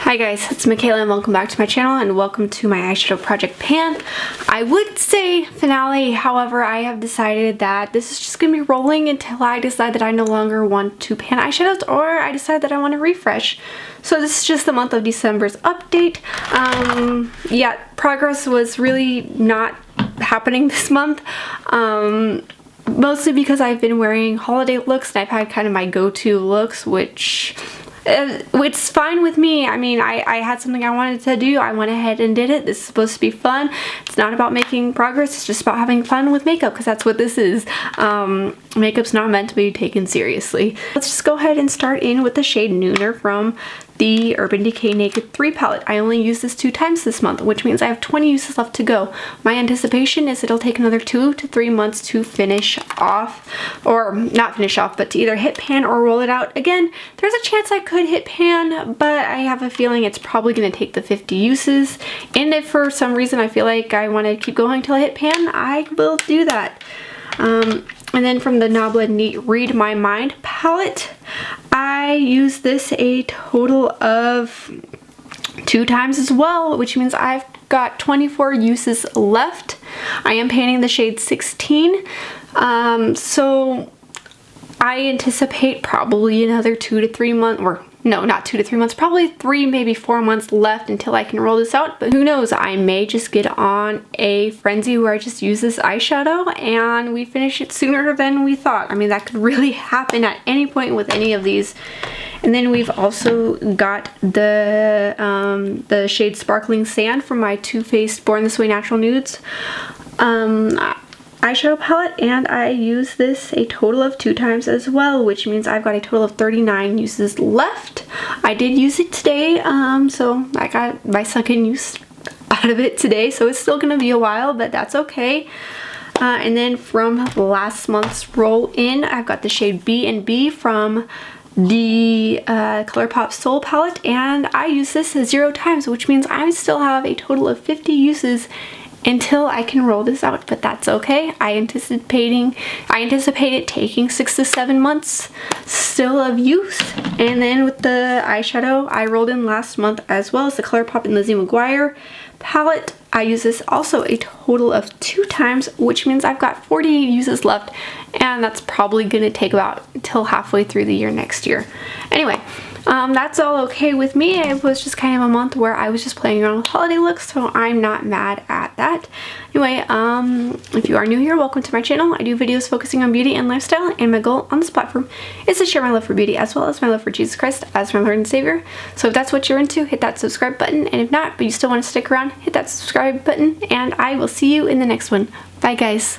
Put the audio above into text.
Hi guys, it's Machaela and welcome back to my channel and welcome to my eyeshadow project pan. I would say finale, however I have decided that this is just going to be rolling until I decide that I no longer want to pan eyeshadows or I decide that I want to refresh. So this is just the month of December's update. Yeah, progress was really not happening this month. Mostly because I've been wearing holiday looks and I've had kind of my go-to looks, which it's fine with me. I mean, I had something I wanted to do. I went ahead and did it. This is supposed to be fun. It's not about making progress. It's just about having fun with makeup because that's what this is. Makeup's not meant to be taken seriously. Let's just go ahead and start in with the shade Nooner from the Urban Decay Naked 3 palette. I only used this 2 times this month, which means I have 20 uses left to go. My anticipation is it'll take another 2 to 3 months to finish off, or not finish off, but to either hit pan or roll it out. Again, there's a chance I could hit pan, but I have a feeling it's probably going to take the 50 uses, and if for some reason I feel like I want to keep going till I hit pan, I will do that. And then from the Nabla Neat Read My Mind palette, I used this a total of 2 times as well, which means I've got 24 uses left. I am painting the shade 16, so I anticipate probably another 2 to 3 months, or no, not 2 to 3 months, probably 3, maybe 4 months left until I can roll this out. But who knows, I may just get on a frenzy where I just use this eyeshadow and we finish it sooner than we thought. I mean, that could really happen at any point with any of these. And then we've also got the shade Sparkling Sand from my Too Faced Born This Way Natural Nudes eyeshadow palette, and I use this a total of 2 times as well, which means I've got a total of 39 uses left. I did use it today, so I got my second use out of it today, so it's still gonna be a while, but that's okay. And then from last month's roll in, I've got the shade B&B from the ColourPop Soul palette, and I use this 0 times, which means I still have a total of 50 uses until I can roll this out, but that's okay. I anticipate it taking 6 to 7 months still of use. And then with the eyeshadow I rolled in last month as well as the ColourPop and Lizzie McGuire palette, I use this also a total of 2 times, which means I've got 40 uses left, and that's probably gonna take about until halfway through the year next year. Anyway, that's all okay with me. It was just kind of a month where I was just playing around with holiday looks, so I'm not mad at that. Anyway, if you are new here, welcome to my channel. I do videos focusing on beauty and lifestyle, and my goal on this platform is to share my love for beauty as well as my love for Jesus Christ as my Lord and Savior. So if that's what you're into, hit that subscribe button, and if not, but you still want to stick around, hit that subscribe button, and I will see you in the next one. Bye guys.